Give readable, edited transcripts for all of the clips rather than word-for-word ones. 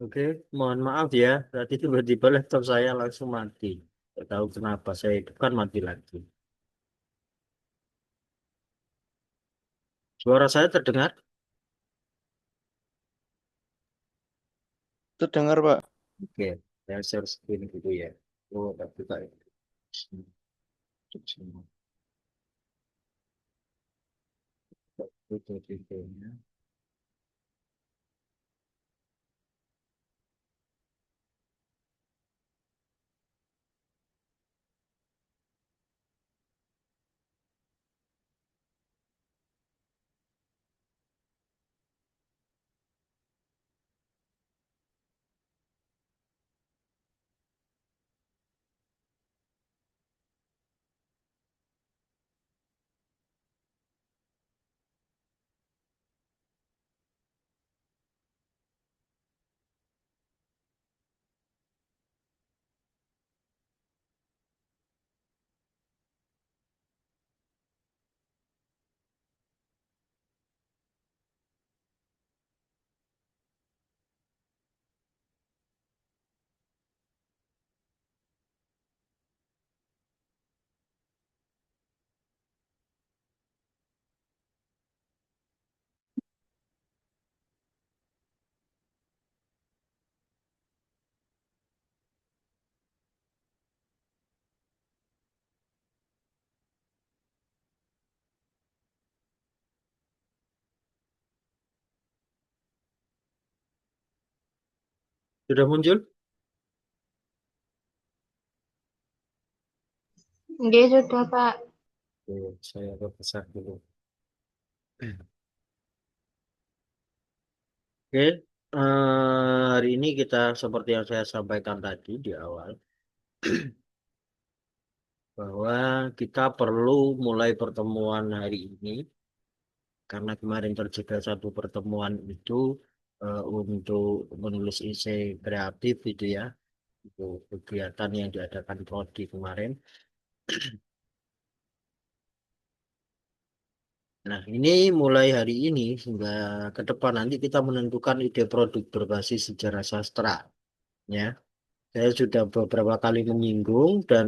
Oke, mohon maaf ya. Tadi tiba-tiba laptop saya langsung mati. Tidak tahu kenapa saya hidupkan mati lagi. Suara saya terdengar? Terdengar, Pak. Oke, saya share screen dulu ya. Oh, tapi kayak itu videonya. Sudah muncul? Dia sudah, Pak. Saya besar dulu. Oke, hari ini kita seperti yang saya sampaikan tadi di awal, bahwa kita perlu mulai pertemuan hari ini karena kemarin terjadi satu pertemuan itu untuk menulis esai kreatif itu ya, itu kegiatan yang diadakan Prodi kemarin. Nah, ini mulai hari ini hingga ke depan nanti kita menentukan ide produk berbasis sejarah sastra, ya. Saya sudah beberapa kali menyinggung dan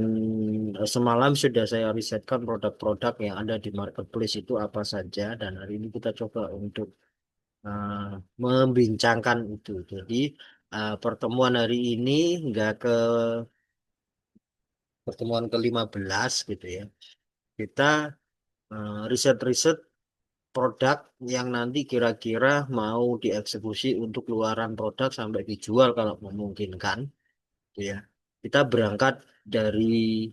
semalam sudah saya risetkan produk-produk yang ada di marketplace itu apa saja dan hari ini kita coba untuk eh, membincangkan itu. Jadi pertemuan hari ini hingga ke pertemuan ke-15 gitu ya. Kita riset-riset produk yang nanti kira-kira mau dieksekusi untuk keluaran produk sampai dijual kalau memungkinkan, gitu ya. Kita berangkat dari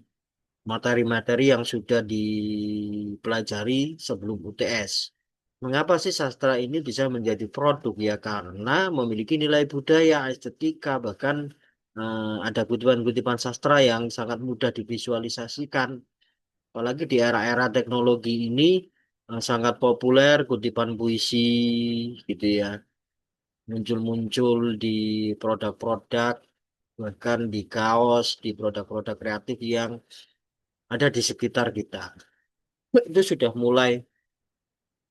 materi-materi yang sudah dipelajari sebelum UTS. Mengapa sih sastra ini bisa menjadi produk? Ya karena memiliki nilai budaya, estetika, bahkan ada kutipan-kutipan sastra yang sangat mudah divisualisasikan. Apalagi di era-era teknologi ini sangat populer kutipan puisi gitu ya. Muncul-muncul di produk-produk, bahkan di kaos, di produk-produk kreatif yang ada di sekitar kita. Itu sudah mulai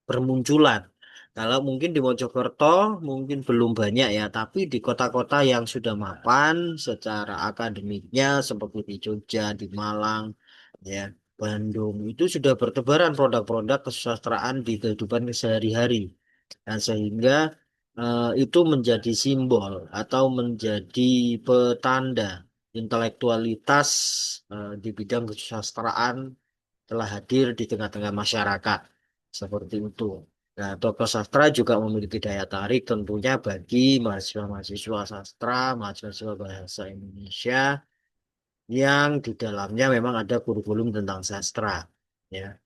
bermunculan. Kalau mungkin di Mojokerto mungkin belum banyak ya, tapi di kota-kota yang sudah mapan secara akademiknya seperti di Jogja, di Malang, ya, Bandung itu sudah bertebaran produk-produk kesusastraan di kehidupan sehari-hari. Dan sehingga itu menjadi simbol atau menjadi petanda intelektualitas di bidang kesusastraan telah hadir di tengah-tengah masyarakat. Seperti itu. Nah, tokoh sastra juga memiliki daya tarik tentunya bagi mahasiswa-mahasiswa sastra, mahasiswa bahasa Indonesia yang di dalamnya memang ada kurikulum tentang sastra. Ya.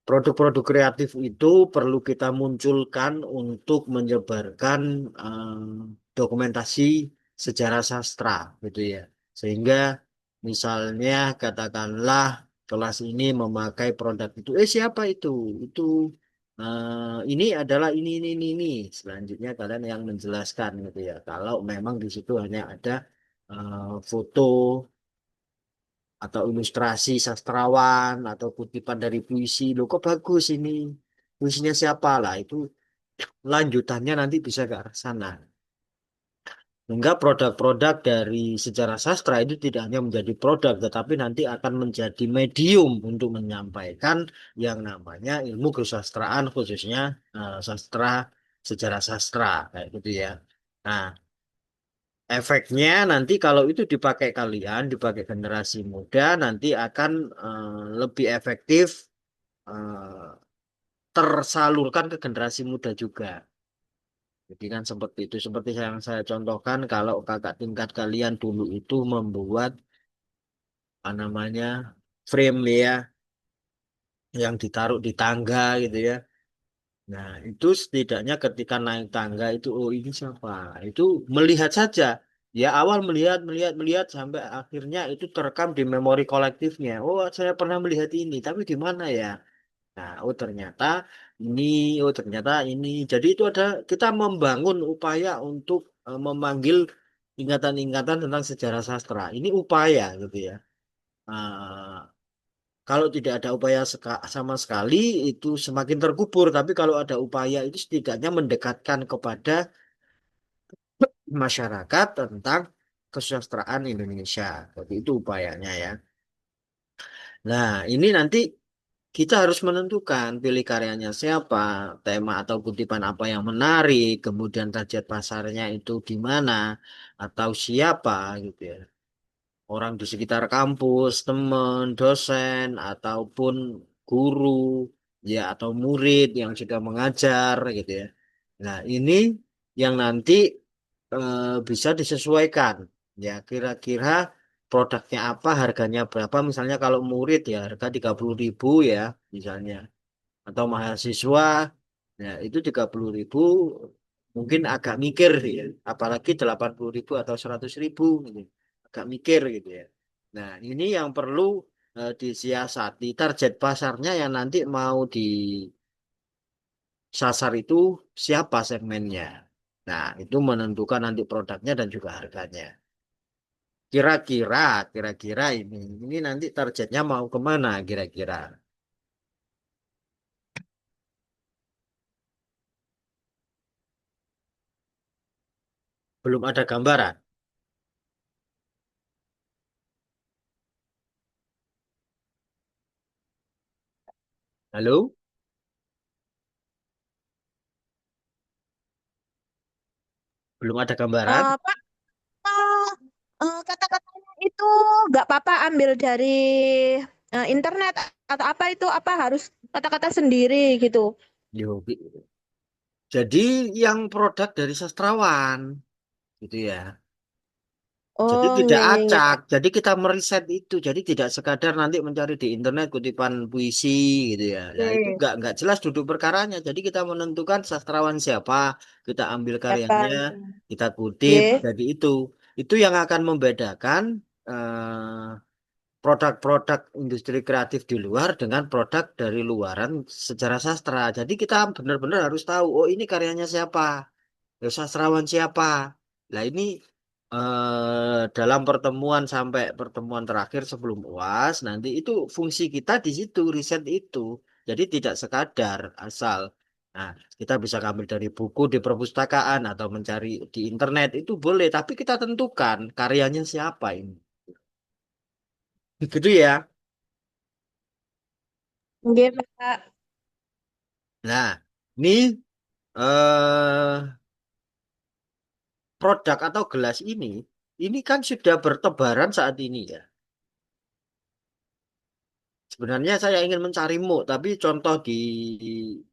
Produk-produk kreatif itu perlu kita munculkan untuk menyebarkan dokumentasi sejarah sastra, gitu ya. Sehingga misalnya katakanlah kelas ini memakai produk itu, siapa itu? Itu ini adalah ini. Selanjutnya kalian yang menjelaskan, gitu ya. Kalau memang di situ hanya ada foto atau ilustrasi sastrawan atau kutipan dari puisi. Loh kok bagus ini? Puisinya siapa lah? Itu lanjutannya nanti bisa ke arah sana. Sehingga produk-produk dari sejarah sastra itu tidak hanya menjadi produk, tetapi nanti akan menjadi medium untuk menyampaikan yang namanya ilmu kesusastraan, khususnya sastra, sejarah sastra, kayak gitu ya. Nah, efeknya nanti kalau itu dipakai kalian, dipakai generasi muda, nanti akan lebih efektif eh, tersalurkan ke generasi muda juga. Jadi kan seperti itu, seperti yang saya contohkan, kalau kakak tingkat kalian dulu itu membuat apa namanya frame ya, yang ditaruh di tangga gitu ya. Nah, itu setidaknya ketika naik tangga itu, oh ini siapa? Itu melihat saja. Ya awal melihat, melihat, melihat sampai akhirnya itu terekam di memori kolektifnya. Oh, saya pernah melihat ini, tapi di mana ya? Nah, oh ternyata ini, oh ternyata ini. Jadi itu ada kita membangun upaya untuk memanggil ingatan-ingatan tentang sejarah sastra. Ini upaya gitu ya. Kalau tidak ada upaya sama sekali itu semakin terkubur. Tapi kalau ada upaya itu setidaknya mendekatkan kepada masyarakat tentang kesusastraan Indonesia. Jadi itu upayanya ya. Nah, ini nanti kita harus menentukan pilih karyanya siapa, tema atau kutipan apa yang menarik, kemudian target pasarnya itu di mana, atau siapa gitu ya. Orang di sekitar kampus, teman, dosen, ataupun guru, ya atau murid yang sudah mengajar gitu ya. Nah, ini yang nanti bisa disesuaikan. Ya, kira-kira produknya apa, harganya berapa. Misalnya kalau murid ya harga 30.000 ya, misalnya. Atau mahasiswa, ya itu 30.000 mungkin agak mikir ya. Apalagi 80.000 atau 100.000 gitu. Agak mikir gitu ya. Nah, ini yang perlu disiasati. Target pasarnya yang nanti mau disasar itu siapa segmennya. Nah, itu menentukan nanti produknya dan juga harganya. Kira-kira ini nanti targetnya mau kemana kira-kira? Belum ada gambaran. Halo? Belum ada gambaran? Pak, kata-katanya itu nggak apa-apa ambil dari internet atau apa itu apa harus kata-kata sendiri gitu. Yo, jadi yang produk dari sastrawan, gitu ya. Jadi Oh, tidak iya, iya, iya. acak. Jadi kita meriset itu. Jadi tidak sekadar nanti mencari di internet kutipan puisi gitu ya. Nah itu Oke. nggak jelas duduk perkaranya. Jadi kita menentukan sastrawan siapa, kita ambil Siapa karyanya, itu? kita kutip. Oke. Jadi itu yang akan membedakan produk-produk industri kreatif di luar dengan produk dari luaran sejarah sastra. Jadi kita benar-benar harus tahu, oh ini karyanya siapa. Ya, sastrawan siapa? Nah ini dalam pertemuan sampai pertemuan terakhir sebelum UAS nanti itu fungsi kita di situ riset itu. Jadi tidak sekadar asal. Nah, kita bisa ambil dari buku di perpustakaan atau mencari di internet itu boleh, tapi kita tentukan karyanya siapa ini. Begitu ya. Oke, Pak. Nah, ini eh produk atau gelas ini kan sudah bertebaran saat ini ya. Sebenarnya saya ingin mencari mood, tapi contoh di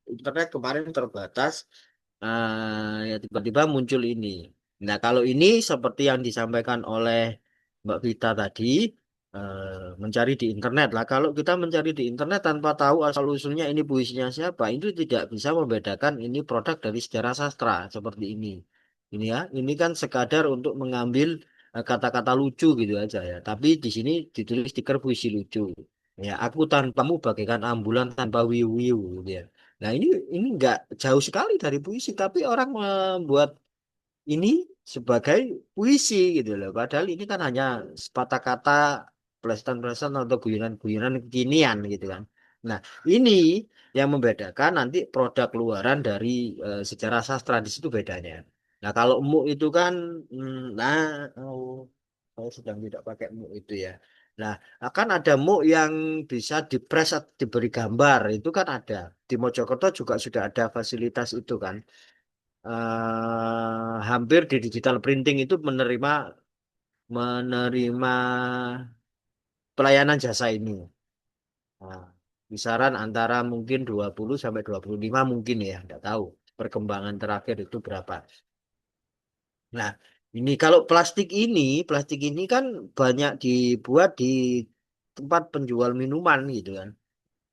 internet kemarin terbatas, ya tiba-tiba muncul ini. Nah, kalau ini seperti yang disampaikan oleh Mbak Vita tadi, mencari di internet lah. Kalau kita mencari di internet tanpa tahu asal-usulnya ini puisinya siapa, itu tidak bisa membedakan ini produk dari sejarah sastra seperti ini. Ini ya, ini kan sekadar untuk mengambil kata-kata lucu gitu aja ya. Tapi di sini ditulis stiker puisi lucu. Ya, aku tanpamu bagaikan ambulan tanpa wiu-wiu gitu ya. Nah, ini nggak jauh sekali dari puisi, tapi orang membuat ini sebagai puisi gitu loh. Padahal ini kan hanya sepatah kata, plesetan-plesetan atau guyonan-guyonan kekinian gitu kan. Nah, ini yang membedakan nanti produk luaran dari sejarah sastra di situ bedanya. Nah, kalau MOOC itu kan, nah, oh, saya sedang tidak pakai MOOC itu ya. Nah, akan ada MOOC yang bisa dipres atau diberi gambar, itu kan ada. Di Mojokerto juga sudah ada fasilitas itu kan. Hampir di digital printing itu menerima pelayanan jasa ini. Nah, kisaran antara mungkin 20 sampai 25 mungkin ya, nggak tahu perkembangan terakhir itu berapa. Nah, ini kalau plastik ini kan banyak dibuat di tempat penjual minuman gitu kan.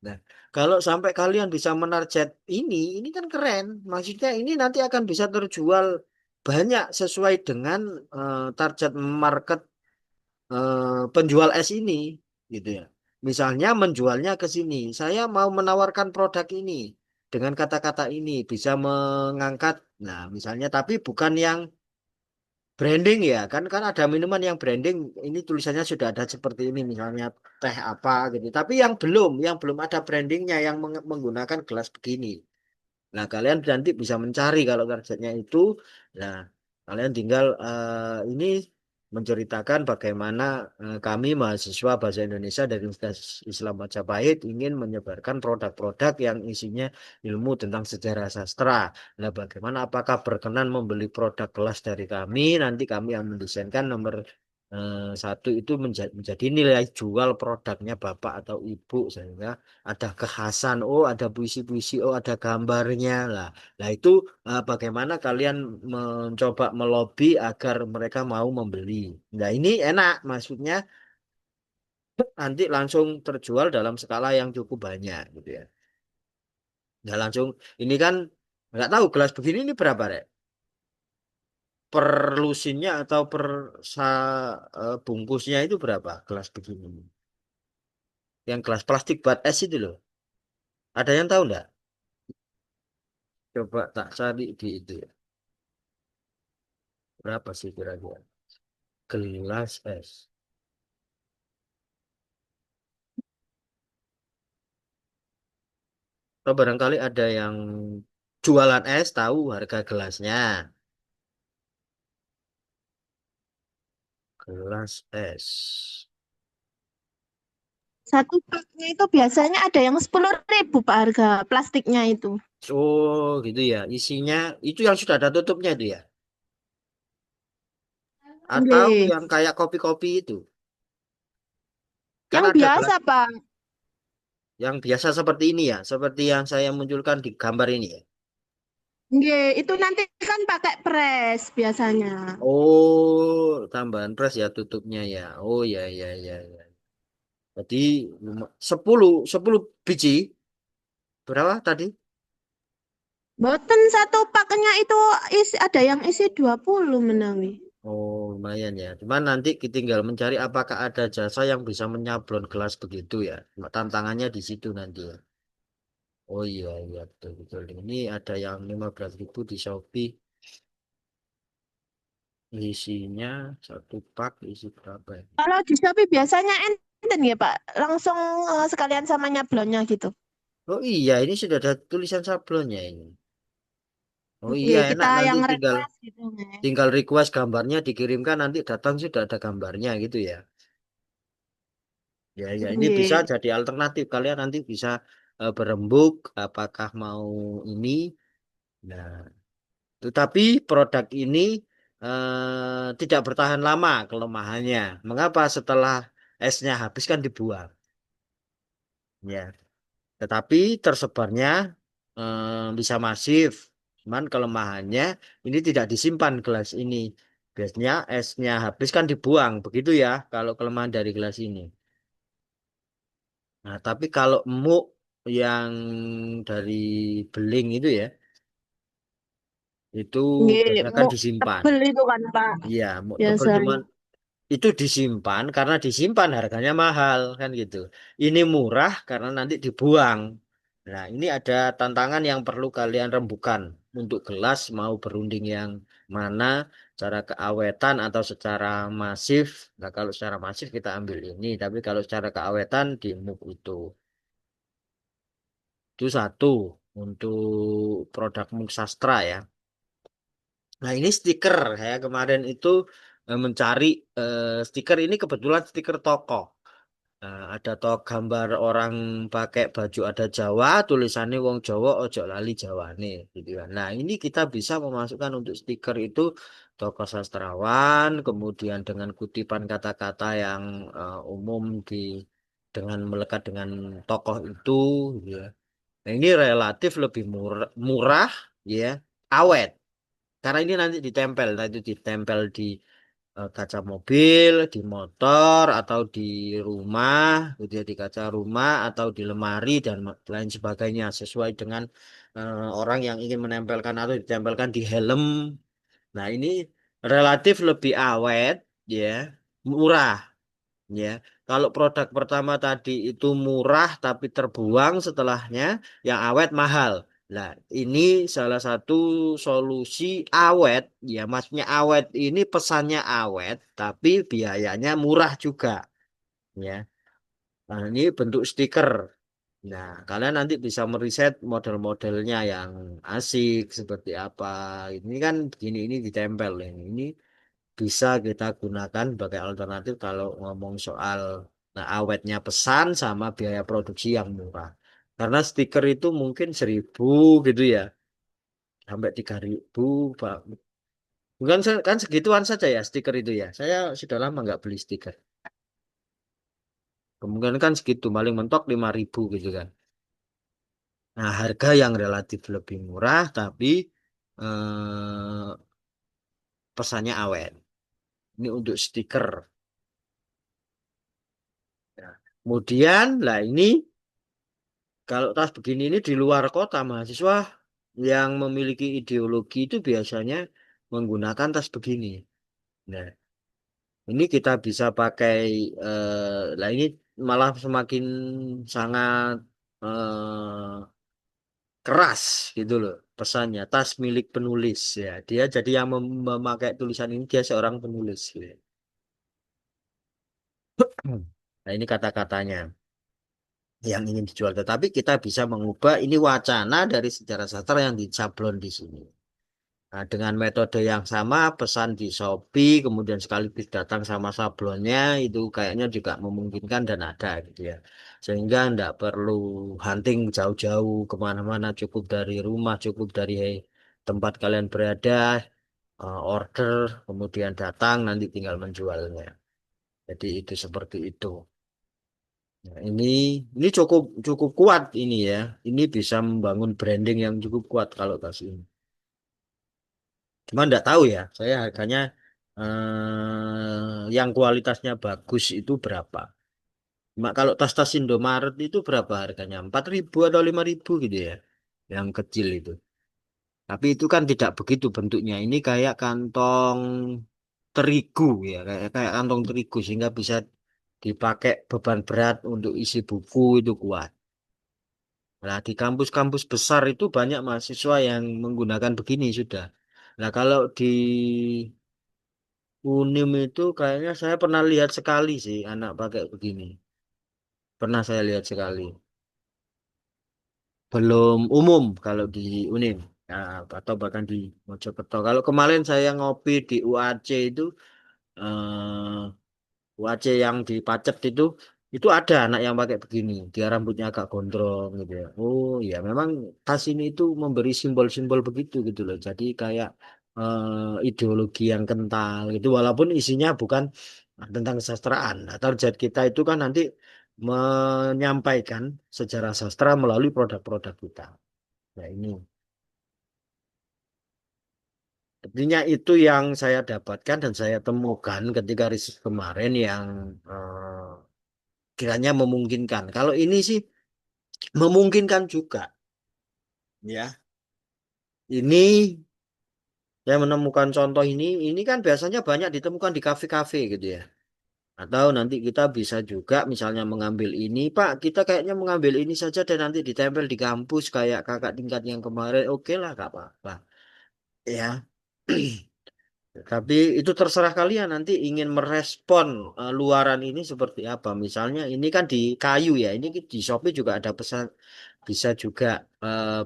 Nah, kalau sampai kalian bisa menarget ini kan keren. Maksudnya ini nanti akan bisa terjual banyak sesuai dengan target market penjual es ini, gitu ya. Misalnya menjualnya ke sini, saya mau menawarkan produk ini dengan kata-kata ini bisa mengangkat. Nah, misalnya tapi bukan yang branding ya, kan kan ada minuman yang branding ini tulisannya sudah ada seperti ini misalnya teh apa gitu. Tapi yang belum ada brandingnya yang menggunakan gelas begini. Nah, kalian nanti bisa mencari kalau targetnya itu. Nah, kalian tinggal ini menceritakan bagaimana kami mahasiswa bahasa Indonesia dari Universitas Islam Majapahit ingin menyebarkan produk-produk yang isinya ilmu tentang sejarah sastra. Nah, bagaimana apakah berkenan membeli produk kelas dari kami? Nanti kami yang mendesainkan nomor satu itu menjadi nilai jual produknya Bapak atau Ibu sehingga ada kekhasan, oh ada puisi-puisi, oh ada gambarnya lah. Nah itu bagaimana kalian mencoba melobi agar mereka mau membeli. Nah ini enak, maksudnya nanti langsung terjual dalam skala yang cukup banyak gitu ya. Nah langsung ini kan nggak tahu gelas begini ini berapa Rek? Per lusinnya atau per bungkusnya itu berapa gelas begini? Yang gelas plastik buat es itu loh. Ada yang tahu nggak? Coba tak cari di itu ya. Berapa sih kira-kira? Gelas es. Atau barangkali ada yang jualan es tahu harga gelasnya. Gelas es. Satu paknya itu biasanya ada yang 10.000 Pak harga plastiknya itu. Oh gitu ya. Isinya itu yang sudah ada tutupnya itu ya. Atau Nggih. yang kayak kopi-kopi itu. Kan Yang ada gelas biasa Pak. yang biasa seperti ini ya. Seperti yang saya munculkan di gambar ini ya. Nggih, itu nanti kan pakai pres biasanya. Oh, tambahan pres ya tutupnya ya. Oh ya ya ya ya. Jadi 10 biji. Berapa tadi? Boten satu paknya itu ada yang isi 20 menawi. Oh, lumayan ya. Cuman nanti tinggal mencari apakah ada jasa yang bisa menyablon gelas begitu ya. Tantangannya di situ nanti ya. Oh iya, iya betul betul. Ini ada yang 15.000 di Shopee. Isinya satu pak isi berapa ya? Kalau di Shopee biasanya enten ya Pak, langsung sekalian sama nyablonnya gitu. Oh iya, ini sudah ada tulisan sablonnya ini. Oh iya, Nggih, enak kita nanti yang tinggal request gitu nggih. tinggal request gambarnya dikirimkan nanti datang sudah ada gambarnya gitu ya. Ya, ya ini bisa Nggih. jadi alternatif. Kalian nanti bisa berembuk apakah mau ini. Nah, tetapi produk ini tidak bertahan lama kelemahannya. Mengapa setelah esnya habis kan dibuang? Ya, tetapi tersebarnya bisa masif. Cuman kelemahannya ini tidak disimpan gelas ini. Biasanya esnya habis kan dibuang, begitu ya kalau kelemahan dari gelas ini. Nah, tapi kalau muk yang dari beling itu ya, itu Nggih, biasanya kan mau disimpan. tebel itu kan Pak Iya, muk tebel biasanya. cuman itu disimpan karena disimpan harganya mahal kan gitu. Ini murah karena nanti dibuang. Nah, ini ada tantangan yang perlu kalian rembukan untuk gelas mau berunding yang mana, cara keawetan atau secara masif. Nah, kalau secara masif kita ambil ini, tapi kalau secara keawetan di muk itu. Itu satu untuk produk muk sastra ya. Nah, ini stiker. Saya kemarin itu mencari stiker ini kebetulan stiker toko. Ada toh gambar orang pakai baju ada Jawa, tulisannya Wong Jawa ojo lali Jawane gitu kan. Nah, ini kita bisa memasukkan untuk stiker itu tokoh sastrawan, kemudian dengan kutipan kata-kata yang umum dengan melekat dengan tokoh itu gitu ya. Nah, ini relatif lebih murah ya, awet. Karena ini nanti ditempel di kaca mobil, di motor, atau di rumah, gitu ya, di kaca rumah, atau di lemari, dan lain sebagainya, sesuai dengan orang yang ingin menempelkan atau ditempelkan di helm. Nah, ini relatif lebih awet, ya, murah. Ya, kalau produk pertama tadi itu murah tapi terbuang setelahnya, yang awet mahal. Nah, ini salah satu solusi awet, ya maksudnya awet ini pesannya awet, tapi biayanya murah juga, ya. Nah, ini bentuk stiker. Nah, kalian nanti bisa meriset model-modelnya yang asik seperti apa. Ini kan begini, ini ditempel ini bisa kita gunakan sebagai alternatif kalau ngomong soal awetnya pesan sama biaya produksi yang murah. Karena stiker itu mungkin 1.000 gitu ya, sampai 3.000. Pak. Bukan kan segituan saja ya stiker itu ya. Saya sudah lama nggak beli stiker. Kemungkinan kan segitu, paling mentok 5.000 gitu kan. Nah, harga yang relatif lebih murah tapi pesannya awet. Ini untuk stiker. Nah, kemudian, lah ini kalau tas begini ini di luar kota, mahasiswa yang memiliki ideologi itu biasanya menggunakan tas begini. Nah, ini kita bisa pakai, lah ini malah semakin sangat keras gitu loh pesannya. Tas milik penulis ya. Dia jadi yang memakai tulisan ini dia seorang penulis. Gitu. Nah, ini kata-katanya yang ingin dijual. Tetapi kita bisa mengubah ini wacana dari sejarah sastra yang dicablon di sini. Nah, dengan metode yang sama, pesan di Shopee, kemudian sekaligus datang sama sablonnya, itu kayaknya juga memungkinkan dan ada gitu ya. Sehingga tidak perlu hunting jauh-jauh kemana-mana, cukup dari rumah, cukup dari tempat kalian berada, order, kemudian datang, nanti tinggal menjualnya. Jadi itu seperti itu. Nah, ini cukup cukup kuat ini ya. Ini bisa membangun branding yang cukup kuat kalau tas ini. Cuma enggak tahu ya, saya harganya yang kualitasnya bagus itu berapa. Cuma kalau tas-tas Indomaret itu berapa harganya? 4.000 atau 5.000 gitu ya. Yang kecil itu. Tapi itu kan tidak begitu bentuknya. Ini kayak kantong terigu ya, kayak kantong terigu sehingga bisa dipakai beban berat untuk isi buku itu kuat. Nah, di kampus-kampus besar itu banyak mahasiswa yang menggunakan begini sudah. Nah, kalau di Unim itu kayaknya saya pernah lihat sekali sih anak pakai begini. Pernah saya lihat sekali. Belum umum kalau di Unim. Nah, atau bahkan di Mojokerto. Kalau kemarin saya ngopi di UAC itu, UAC yang di Pacet itu ada anak yang pakai begini. Dia rambutnya agak gondrong gitu ya. Oh ya, memang tas ini itu memberi simbol-simbol begitu gitu loh. Jadi kayak ideologi yang kental gitu. Walaupun isinya bukan tentang kesastraan. Nah, target kita itu kan nanti menyampaikan sejarah sastra melalui produk-produk kita. Nah ini. Artinya itu yang saya dapatkan dan saya temukan ketika riset kemarin yang kiranya memungkinkan. Kalau ini sih memungkinkan juga, ya. Ini saya menemukan contoh ini kan biasanya banyak ditemukan di kafe-kafe gitu ya. Atau nanti kita bisa juga misalnya mengambil ini, Pak, kita kayaknya mengambil ini saja dan nanti ditempel di kampus kayak kakak tingkat yang kemarin, oke lah, gak apa-apa. Ya. Tapi itu terserah kalian nanti ingin merespon luaran ini seperti apa. Misalnya ini kan di kayu ya. Ini di Shopee juga ada pesan bisa juga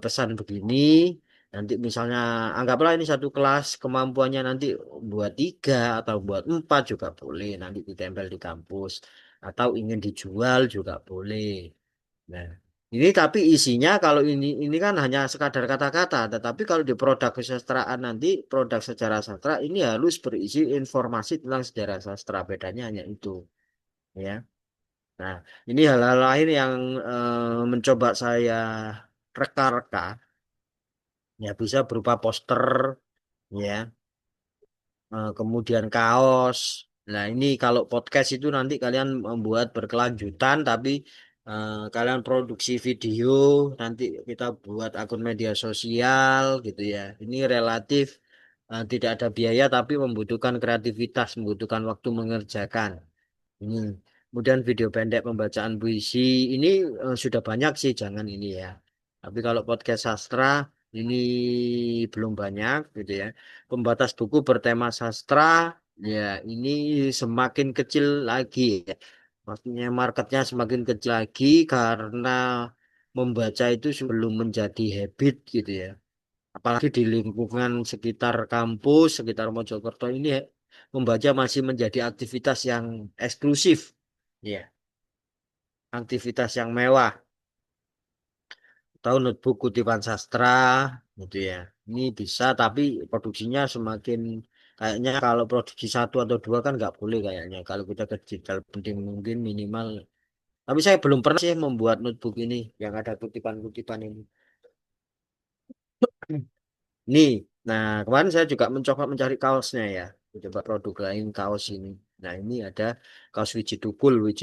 pesan begini. Nanti misalnya anggaplah ini satu kelas kemampuannya nanti buat 3 atau buat 4 juga boleh. Nanti ditempel di kampus atau ingin dijual juga boleh. Nah, ini tapi isinya kalau ini kan hanya sekadar kata-kata, tetapi kalau di produk kesastraan nanti produk sejarah sastra ini harus berisi informasi tentang sejarah sastra. Bedanya hanya itu, ya. Nah, ini hal-hal lain yang mencoba saya reka-reka, ya bisa berupa poster, ya, kemudian kaos. Nah, ini kalau podcast itu nanti kalian membuat berkelanjutan, tapi kalian produksi video, nanti kita buat akun media sosial gitu ya. Ini relatif tidak ada biaya, tapi membutuhkan kreativitas, membutuhkan waktu mengerjakan. Ini. Kemudian video pendek pembacaan puisi ini sudah banyak sih, jangan ini ya. Tapi kalau podcast sastra ini belum banyak gitu ya. Pembatas buku bertema sastra ya ini semakin kecil lagi ya. Maksudnya marketnya semakin kecil lagi karena membaca itu belum menjadi habit gitu ya. Apalagi di lingkungan sekitar kampus, sekitar Mojokerto ini ya, membaca masih menjadi aktivitas yang eksklusif. Ya, aktivitas yang mewah. Tahu notebook kutipan sastra gitu ya. Ini bisa tapi produksinya semakin kayaknya kalau produksi satu atau dua kan nggak boleh kayaknya. Kalau kita ke digital penting mungkin minimal. Tapi saya belum pernah sih membuat notebook ini yang ada kutipan-kutipan ini. Nih, nah kemarin saya juga mencoba mencari kaosnya ya. Coba produk lain kaos ini. Nah ini ada kaos wiji tukul. Wiji